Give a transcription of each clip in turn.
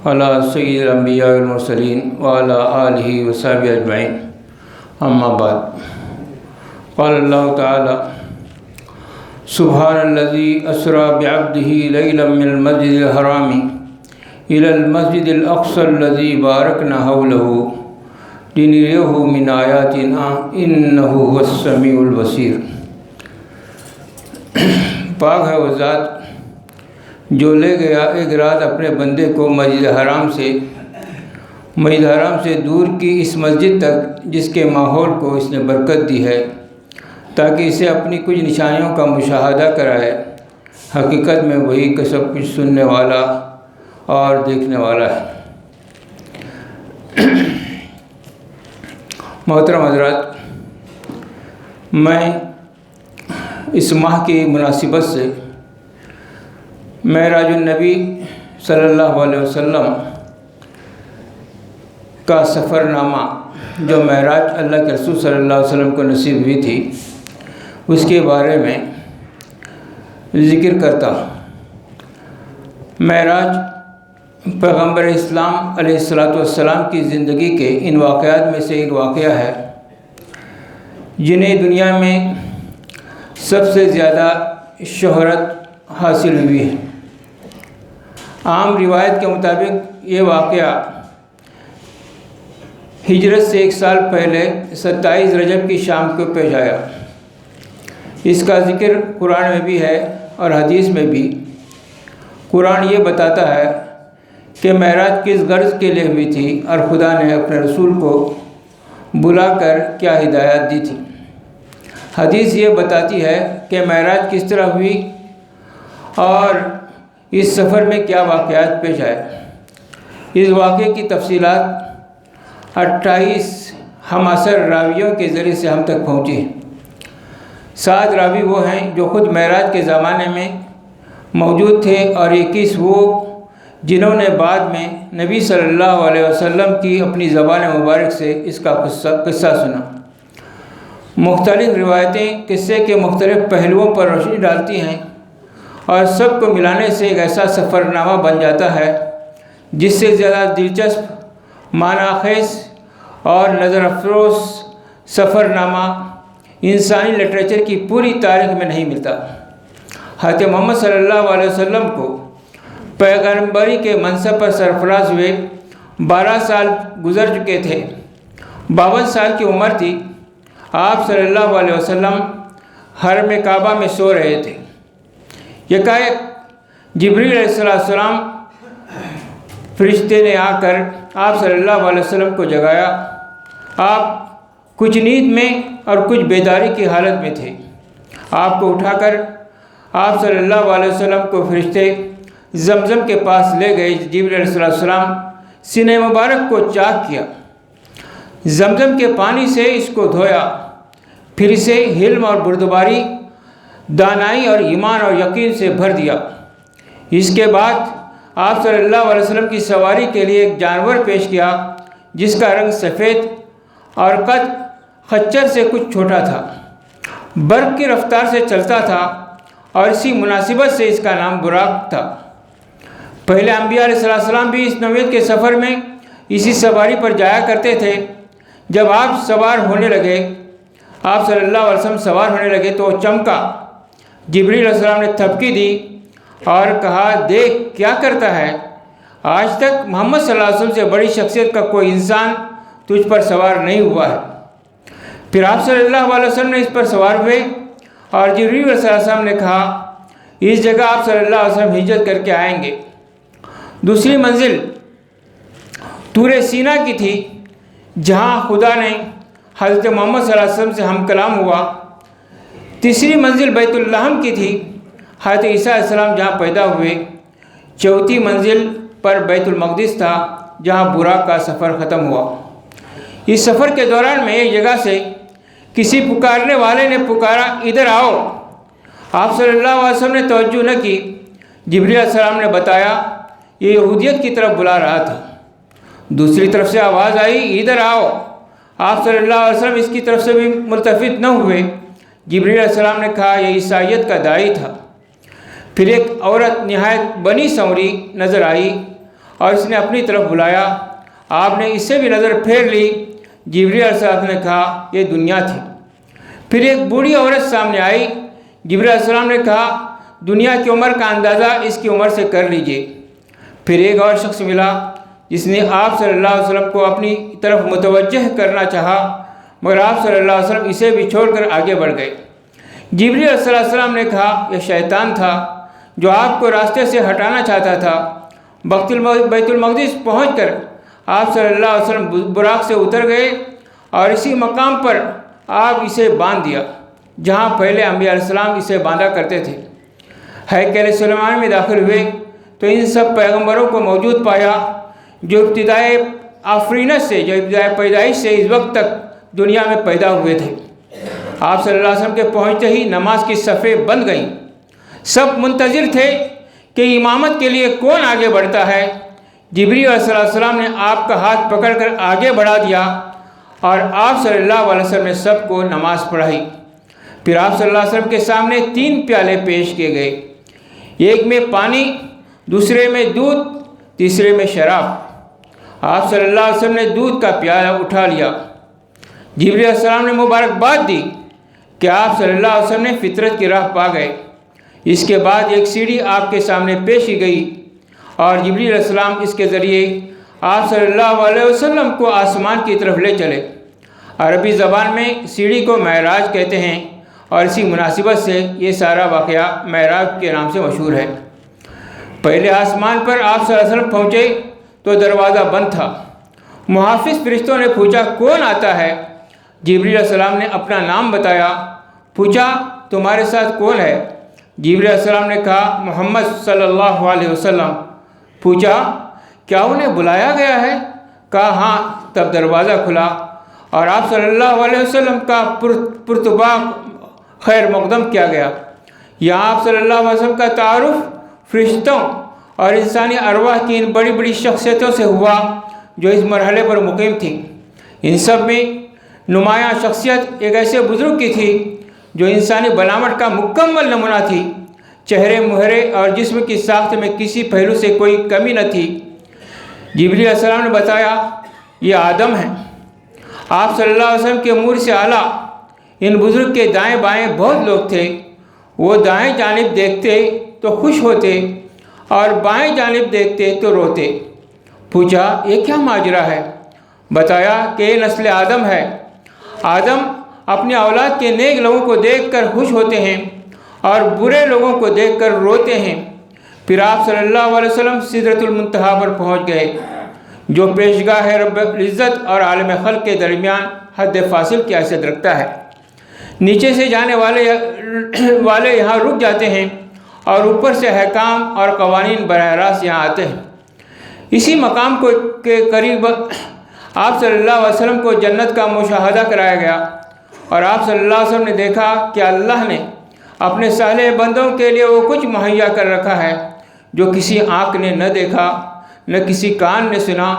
علی سید الانبیاء والمرسلین وعلی آلہ وصحبہ اجمعین، اما بعد۔ قال اللہ تعالی: سبحان الذی اسری بعبدہ لیلا من المسجد الحرام الی المسجد الاقصی الذی بارکنا حولہ لنریہ من آیاتنا انہ هو السمیع البصیر۔ پاک ہے وہ ذات جو لے گیا ایک رات اپنے بندے کو مسجد حرام سے دور کی اس مسجد تک، جس کے ماحول کو اس نے برکت دی ہے تاکہ اسے اپنی کچھ نشانیوں کا مشاہدہ کرائے۔ حقیقت میں وہی کہ سب کچھ سننے والا اور دیکھنے والا ہے۔ محترم حضرات، میں اس ماہ کی مناسبت سے معراج النبی صلی اللہ علیہ وسلم کا سفر نامہ، جو معراج اللہ کے رسول صلی اللہ علیہ وسلم کو نصیب ہوئی تھی، اس کے بارے میں ذکر کرتا ہوں۔ معراج پیغمبر اسلام علیہ السلام کی زندگی کے ان واقعات میں سے ایک واقعہ ہے جنہیں دنیا میں سب سے زیادہ شہرت حاصل ہوئی ہے۔ عام روایت کے مطابق یہ واقعہ ہجرت سے 1 سال پہلے 27 رجب کی شام کو پیش آیا۔ اس کا ذکر قرآن میں بھی ہے اور حدیث میں بھی۔ قرآن یہ بتاتا ہے کہ معراج کس غرض کے لیے ہوئی تھی اور خدا نے اپنے رسول کو بلا کر کیا ہدایات دی تھی۔ حدیث یہ بتاتی ہے کہ معراج کس طرح ہوئی اور اس سفر میں کیا واقعات پیش آئے۔ اس واقعے کی تفصیلات 28 ہم عصر راویوں کے ذریعے سے ہم تک پہنچی ہیں۔ 7 راوی وہ ہیں جو خود معراج کے زمانے میں موجود تھے اور 21 وہ جنہوں نے بعد میں نبی صلی اللہ علیہ وسلم کی اپنی زبان مبارک سے اس کا قصہ سنا۔ مختلف روایتیں قصے کے مختلف پہلوؤں پر روشنی ڈالتی ہیں اور سب کو ملانے سے ایک ایسا سفر نامہ بن جاتا ہے جس سے زیادہ دلچسپ، معنی خیز اور نظر افروز سفر نامہ انسانی لٹریچر کی پوری تاریخ میں نہیں ملتا۔ حضرت محمد صلی اللہ علیہ وسلم کو پیغمبری کے منصب پر سرفراز ہوئے 12 سال گزر چکے تھے۔ 52 سال کی عمر تھی۔ آپ صلی اللہ علیہ وسلم حرم کعبہ میں سو رہے تھے۔ یکایک جبریل علیہ السلام فرشتے نے آ کر آپ صلی اللہ علیہ وسلم کو جگایا۔ آپ کچھ نیند میں اور کچھ بیداری کی حالت میں تھے۔ آپ کو اٹھا کر آپ صلی اللہ علیہ وسلم کو فرشتے زمزم کے پاس لے گئے۔ جبریل علیہ السلام سینہ مبارک کو چاک کیا، زمزم کے پانی سے اس کو دھویا، پھر اسے حلم اور بردباری، دانائی اور ایمان اور یقین سے بھر دیا۔ اس کے بعد آپ صلی اللہ علیہ وسلم کی سواری کے لیے ایک جانور پیش کیا جس کا رنگ سفید اور قد خچر سے کچھ چھوٹا تھا، برق کی رفتار سے چلتا تھا اور اسی مناسبت سے اس کا نام براق تھا۔ پہلے انبیاء علیہ السلام بھی اس نوعیت کے سفر میں اسی سواری پر جایا کرتے تھے۔ جب آپ سوار ہونے لگے، آپ صلی اللہ علیہ وسلم سوار ہونے لگے تو وہ چمکا۔ جبریل علیہ السلام نے تھپکی دی اور کہا، دیکھ کیا کرتا ہے، آج تک محمد صلی اللہ علیہ وسلم سے بڑی شخصیت کا کوئی انسان تجھ پر سوار نہیں ہوا ہے۔ پھر آپ صلی اللہ علیہ وسلم نے اس پر سوار ہوئے اور جبریل علیہ السلام نے کہا، اس جگہ آپ صلی اللہ علیہ وسلم ہجرت کر کے آئیں گے۔ دوسری منزل طور سینا کی تھی جہاں خدا نے حضرت محمد صلی اللہ علیہ وسلم سے ہم کلام ہوا۔ تیسری منزل بیت اللحم کی تھی، حضرت عیسیٰ علیہ السلام جہاں پیدا ہوئے۔ چوتھی منزل پر بیت المقدس تھا جہاں براق کا سفر ختم ہوا۔ اس سفر کے دوران میں ایک جگہ سے کسی پکارنے والے نے پکارا، ادھر آؤ۔ آپ صلی اللہ علیہ وسلم نے توجہ نہ کی۔ جبریل علیہ السلام نے بتایا یہ یہودیت کی طرف بلا رہا تھا۔ دوسری طرف سے آواز آئی، ادھر آؤ۔ آپ صلی اللہ علیہ وسلم اس کی طرف سے بھی ملتفت نہ ہوئے۔ جبریل علیہ السلام نے کہا یہ عیسائیت کا داعی تھا۔ پھر ایک عورت نہایت بنی سنوری نظر آئی اور اس نے اپنی طرف بلایا۔ آپ نے اس سے بھی نظر پھیر لی۔ جبریل علیہ السلام نے کہا یہ دنیا تھی۔ پھر ایک بوڑھی عورت سامنے آئی۔ جبریل علیہ السلام نے کہا دنیا کی عمر کا اندازہ اس کی عمر سے کر لیجئے۔ پھر ایک اور شخص ملا جس نے آپ صلی اللہ علیہ وسلم کو اپنی طرف متوجہ کرنا چاہا، مگر آپ صلی اللہ علیہ وسلم اسے بھی چھوڑ کر آگے بڑھ گئے۔ جبریل علیہ السلام نے کہا یہ شیطان تھا جو آپ کو راستے سے ہٹانا چاہتا تھا۔ بیت المقدس پہنچ کر آپ صلی اللہ علیہ وسلم براق سے اتر گئے اور اسی مقام پر آپ اسے باندھ دیا جہاں پہلے انبیاء علیہ السلام اسے باندھا کرتے تھے۔ ہیکل سلیمان میں داخل ہوئے تو ان سب پیغمبروں کو موجود پایا جو ابتدائے آفرینت سے، جو ابتدائے پیدائش سے اس وقت تک دنیا میں پیدا ہوئے تھے۔ آپ صلی اللہ علیہ وسلم کے پہنچتے ہی نماز کی صفیں بند گئیں۔ سب منتظر تھے کہ امامت کے لیے کون آگے بڑھتا ہے۔ جبریل علیہ السلام نے آپ کا ہاتھ پکڑ کر آگے بڑھا دیا اور آپ صلی اللہ علیہ وسلم نے سب کو نماز پڑھائی۔ پھر آپ صلی اللہ علیہ وسلم کے سامنے 3 پیالے پیش کیے گئے، ایک میں پانی، دوسرے میں دودھ، تیسرے میں شراب۔ آپ صلی اللہ علیہ وسلم نے دودھ کا پیالہ اٹھا لیا۔ جبریل علیہ السلام نے مبارکباد دی کہ آپ صلی اللہ علیہ وسلم نے فطرت کی راہ پا گئے۔ اس کے بعد ایک سیڑھی آپ کے سامنے پیش کی گئی اور جبریل علیہ السلام اس کے ذریعے آپ صلی اللہ علیہ وسلم کو آسمان کی طرف لے چلے۔ عربی زبان میں سیڑھی کو معراج کہتے ہیں اور اسی مناسبت سے یہ سارا واقعہ معراج کے نام سے مشہور ہے۔ پہلے آسمان پر آپ صلی اللہ علیہ وسلم پہنچے تو دروازہ بند تھا۔ محافظ فرشتوں نے پوچھا کون آتا ہے؟ جبریل علیہ السلام نے اپنا نام بتایا۔ پوچھا تمہارے ساتھ کون ہے؟ جبریل علیہ السلام نے کہا محمد صلی اللہ علیہ وسلم۔ پوچھا کیا انہیں بلایا گیا ہے؟ کہا ہاں۔ تب دروازہ کھلا اور آپ صلی اللہ علیہ وسلم کا پرتباق خیر مقدم کیا گیا۔ یہاں آپ صلی اللہ علیہ وسلم کا تعارف فرشتوں اور انسانی ارواح کی ان بڑی بڑی شخصیتوں سے ہوا جو اس مرحلے پر مقیم تھیں۔ ان سب میں نمایاں شخصیت ایک ایسے بزرگ کی تھی جو انسانی بناوٹ کا مکمل نمونہ تھی۔ چہرے، مہرے اور جسم کی ساخت میں کسی پہلو سے کوئی کمی نہ تھی۔ جبریل علیہ السلام نے بتایا یہ آدم ہیں۔ آپ صلی اللہ علیہ وسلم کے امور سے اعلیٰ ان بزرگ کے دائیں بائیں بہت لوگ تھے۔ وہ دائیں جانب دیکھتے تو خوش ہوتے اور بائیں جانب دیکھتے تو روتے۔ پوچھا یہ کیا ماجرا ہے؟ بتایا کہ یہ نسل آدم ہے۔ آدم اپنے اولاد کے نیک لوگوں کو دیکھ کر خوش ہوتے ہیں اور برے لوگوں کو دیکھ کر روتے ہیں۔ پھر آپ صلی اللہ علیہ وسلم سدرۃ المنتہا پر پہنچ گئے جو پیشگاہ رب العزت اور عالم خلق کے درمیان حد فاصل کی حیثیت رکھتا ہے۔ نیچے سے جانے والے یہاں رک جاتے ہیں اور اوپر سے حکام اور قوانین براہ راست یہاں آتے ہیں۔ اسی مقام کے قریب آپ صلی اللہ علیہ وسلم کو جنت کا مشاہدہ کرایا گیا اور آپ صلی اللہ علیہ وسلم نے دیکھا کہ اللہ نے اپنے صالح بندوں کے لیے وہ کچھ مہیا کر رکھا ہے جو کسی آنکھ نے نہ دیکھا، نہ کسی کان نے سنا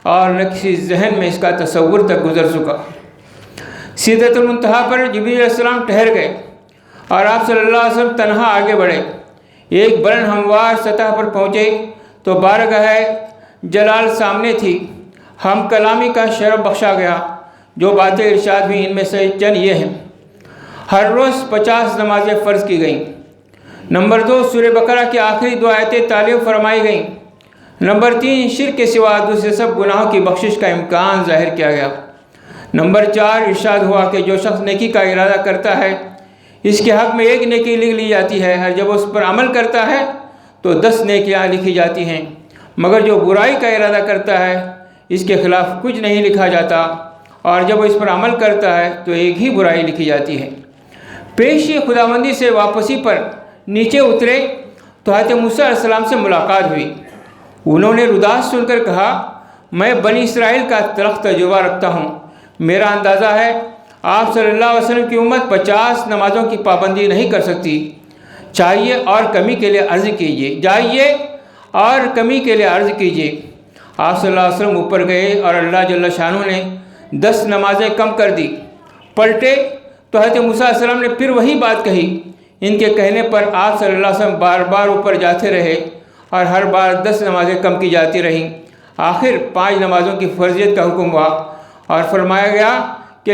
اور نہ کسی ذہن میں اس کا تصور تک گزر سکا۔ سدرۃ المنتہا پر جبریل علیہ السلام ٹھہر گئے اور آپ صلی اللہ علیہ وسلم تنہا آگے بڑھے۔ ایک بلند ہموار سطح پر پہنچے تو بارگاہ جلال سامنے تھی۔ ہم کلامی کا شرف بخشا گیا۔ جو باتیں ارشاد ہوئی ان میں سے چند یہ ہیں۔ ہر روز 50 نمازیں فرض کی گئیں۔ نمبر 2 سورہ بقرہ کی آخری 2 آیتیں تعلیم فرمائی گئیں۔ نمبر 3 شرک کے سوا دوسرے سب گناہوں کی بخشش کا امکان ظاہر کیا گیا۔ نمبر 4 ارشاد ہوا کہ جو شخص نیکی کا ارادہ کرتا ہے اس کے حق میں 1 نیکی لکھ لی جاتی ہے اور جب اس پر عمل کرتا ہے تو 10 نیکیاں لکھی جاتی ہیں، مگر جو برائی کا ارادہ کرتا ہے اس کے خلاف کچھ نہیں لکھا جاتا اور جب وہ اس پر عمل کرتا ہے تو 1 ہی برائی لکھی جاتی ہے۔ پیشی خداوندی سے واپسی پر نیچے اترے تو حضرت موسیٰ علیہ السلام سے ملاقات ہوئی۔ انہوں نے رداس سن کر کہا میں بنی اسرائیل کا تلخ تجربہ رکھتا ہوں۔ میرا اندازہ ہے آپ صلی اللہ علیہ وسلم کی امت 50 نمازوں کی پابندی نہیں کر سکتی۔ چاہیے اور کمی کے لیے عرض کیجیے، جائیے اور کمی کے لیے عرض کیجیے۔ آپ صلی اللہ علیہ وسلم اوپر گئے اور اللہ جل شانہ نے 10 نمازیں کم کر دی۔ پلٹے تو حضرت موسیٰ علیہ السلام نے پھر وہی بات کہی۔ ان کے کہنے پر آپ صلی اللہ علیہ وسلم بار بار اوپر جاتے رہے اور ہر بار 10 نمازیں کم کی جاتی رہیں۔ آخر 5 نمازوں کی فرضیت کا حکم ہوا اور فرمایا گیا کہ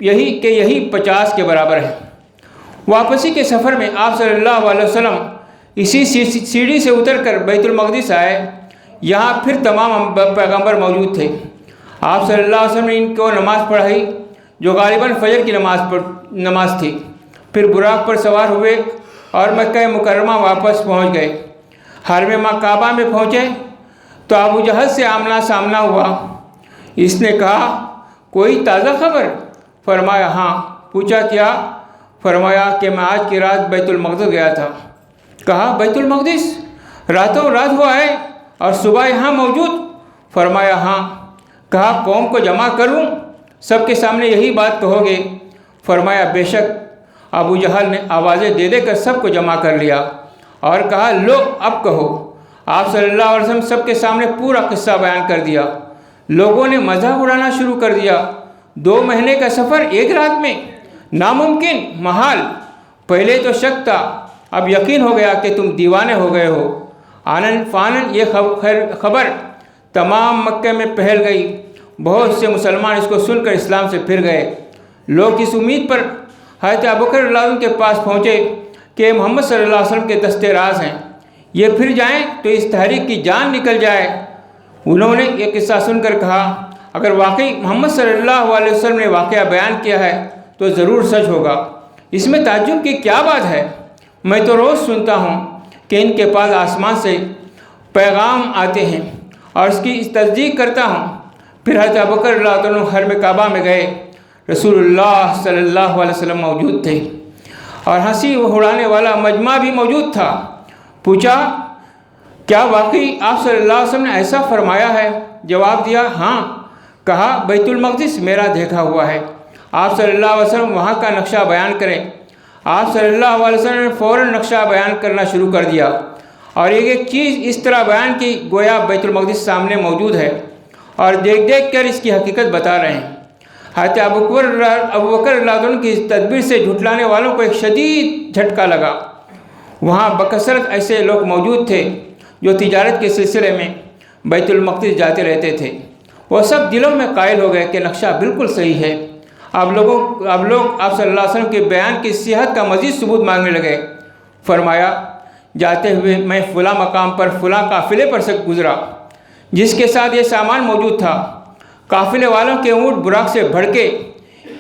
یہی 50 کے برابر ہے۔ واپسی کے سفر میں آپ صلی اللہ علیہ وسلم اسی سیڑھی سے اتر کر بیت المقدس آئے۔ یہاں پھر تمام پیغمبر موجود تھے۔ آپ صلی اللہ علیہ وسلم نے ان کو نماز پڑھائی جو غالباً فجر کی نماز تھی۔ پھر براق پر سوار ہوئے اور مکہ مکرمہ واپس پہنچ گئے۔ حرم کعبہ میں پہنچے تو ابو جہل سے آمنا سامنا ہوا۔ اس نے کہا کوئی تازہ خبر؟ فرمایا ہاں۔ پوچھا کیا؟ فرمایا کہ میں آج کی رات بیت المقدس گیا تھا۔ کہا بیت المقدس راتوں رات ہوا ہے اور صبح یہاں موجود؟ فرمایا ہاں۔ کہا قوم کو جمع کروں؟ سب کے سامنے یہی بات کہو گے؟ فرمایا بے شک۔ ابو جہل نے آوازیں دے دے کر سب کو جمع کر لیا اور کہا لو اب کہو۔ آپ صلی اللہ علیہ وسلم سب کے سامنے پورا قصہ بیان کر دیا۔ لوگوں نے مذاق اڑانا شروع کر دیا۔ 2 مہینے کا سفر ایک رات میں؟ ناممکن، محال۔ پہلے تو شک تھا، اب یقین ہو گیا کہ تم دیوانے ہو گئے ہو۔ آنن فانن یہ خبر تمام مکہ میں پھیل گئی۔ بہت سے مسلمان اس کو سن کر اسلام سے پھر گئے۔ لوگ اس امید پر حضرت ابوبکر رضی اللہ عنہ کے پاس پہنچے کہ محمد صلی اللہ علیہ وسلم کے دستے راز ہیں، یہ پھر جائیں تو اس تحریک کی جان نکل جائے۔ انہوں نے یہ قصہ سن کر کہا اگر واقعی محمد صلی اللہ علیہ وسلم نے واقعہ بیان کیا ہے تو ضرور سچ ہوگا۔ اس میں تعجب کی کیا بات ہے؟ میں تو روز سنتا ہوں کہ ان کے پاس آسمان سے پیغام آتے ہیں اور اس کی تصدیق کرتا ہوں۔ پھر حضرت ابوبکر رضی اللہ عنہ حرم کعبہ میں گئے۔ رسول اللہ صلی اللہ علیہ وسلم موجود تھے اور ہنسی اڑانے والا مجمع بھی موجود تھا۔ پوچھا کیا واقعی آپ صلی اللہ علیہ وسلم نے ایسا فرمایا ہے؟ جواب دیا ہاں۔ کہا بیت المقدس میرا دیکھا ہوا ہے، آپ صلی اللہ علیہ وسلم وہاں کا نقشہ بیان کریں۔ آپ صلی اللہ علیہ وسلم نے فوراً نقشہ بیان کرنا شروع کر دیا اور ایک چیز اس طرح بیان کی گویا بیت المقدس سامنے موجود ہے اور دیکھ دیکھ کر اس کی حقیقت بتا رہے ہیں۔ حضرت ابوبکر رضی اللہ عنہ کی اس تدبیر سے جھٹلانے والوں کو ایک شدید جھٹکا لگا۔ وہاں بکثرت ایسے لوگ موجود تھے جو تجارت کے سلسلے میں بیت المقدس جاتے رہتے تھے۔ وہ سب دلوں میں قائل ہو گئے کہ نقشہ بالکل صحیح ہے۔ اب لوگ آپ صلی اللہ علیہ وسلم کے بیان کی صحت کا مزید ثبوت مانگنے لگے۔ فرمایا جاتے ہوئے میں فلاں مقام پر فلاں قافلے پر سے گزرا جس کے ساتھ یہ سامان موجود تھا۔ قافلے والوں کے اونٹ براق سے بھڑکے،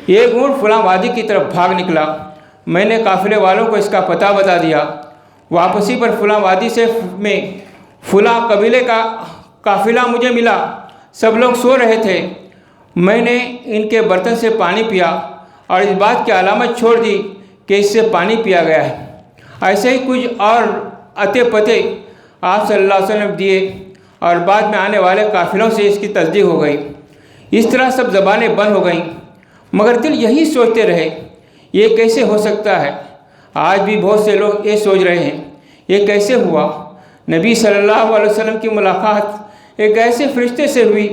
ایک اونٹ فلاں وادی کی طرف بھاگ نکلا۔ میں نے قافلے والوں کو اس کا پتہ بتا دیا۔ واپسی پر فلاں وادی میں فلاں قبیلے کا قافلہ مجھے ملا، سب لوگ سو رہے تھے۔ میں نے ان کے برتن سے پانی پیا اور اس بات کی علامت چھوڑ دی کہ اس سے پانی پیا گیا ہے۔ ایسے ہی کچھ اور اتے پتے آپ صلی اللہ علیہ وسلم نے دیے اور بعد میں آنے والے قافلوں سے اس کی تصدیق ہو گئی۔ اس طرح سب زبانیں بند ہو گئیں، مگر دل یہی سوچتے رہے یہ کیسے ہو سکتا ہے۔ آج بھی بہت سے لوگ یہ سوچ رہے ہیں یہ کیسے ہوا۔ نبی صلی اللہ علیہ وسلم کی ملاقات ایک ایسے فرشتے سے ہوئی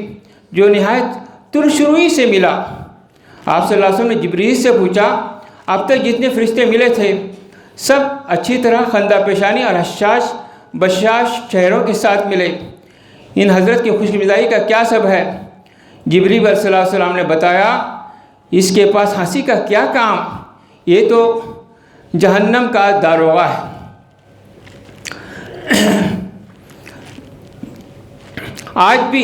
جو نہایت ترشروئی سے ملا۔ آپ صلی اللہ علیہ وسلم نے جبریل سے پوچھا اب تک جتنے فرشتے ملے تھے سب اچھی طرح خندہ پیشانی اور حشاش بشاش چہروں کے ساتھ ملے، ان حضرت کی خوش مزاجی کا کیا سبب ہے؟ جبریل صلی اللہ علیہ وسلم نے بتایا اس کے پاس ہنسی کا کیا کام، یہ تو جہنم کا داروغہ ہے۔ آج بھی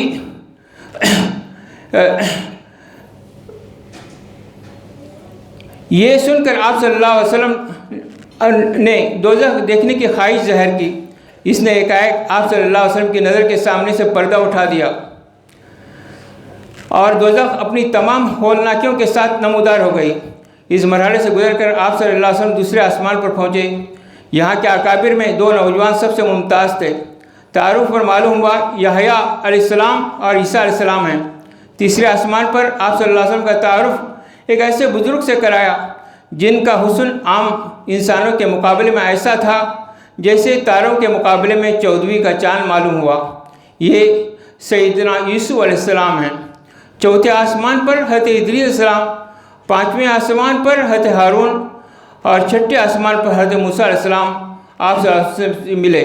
یہ سن کر آپ صلی اللہ علیہ وسلم نے دوزخ دیکھنے کی خواہش ظاہر کی۔ اس نے ایک آپ صلی اللہ علیہ وسلم کی نظر کے سامنے سے پردہ اٹھا دیا اور دوزخ اپنی تمام ہولناکیوں کے ساتھ نمودار ہو گئی۔ اس مرحلے سے گزر کر آپ صلی اللہ علیہ وسلم دوسرے آسمان پر پہنچے۔ یہاں کے اکابر میں 2 نوجوان سب سے ممتاز تھے۔ تعارف پر معلوم ہوا یحییٰ علیہ السلام اور عیسیٰ علیہ السلام ہیں۔ تیسرے آسمان پر آپ صلی اللہ علیہ وسلم کا تعارف ایک ایسے بزرگ سے کرایا جن کا حسن عام انسانوں کے مقابلے میں ایسا تھا جیسے تاروں کے مقابلے میں 14ویں کا چاند معلوم ہوا۔ یہ سیدنا یوسف علیہ السلام ہیں۔ چوتھے آسمان پر حضرت ادریس علیہ السلام، 5ویں آسمان پر حضرت ہارون اور 6ٹھے آسمان پر حضرت موسیٰ علیہ السلام آپ سے ملے۔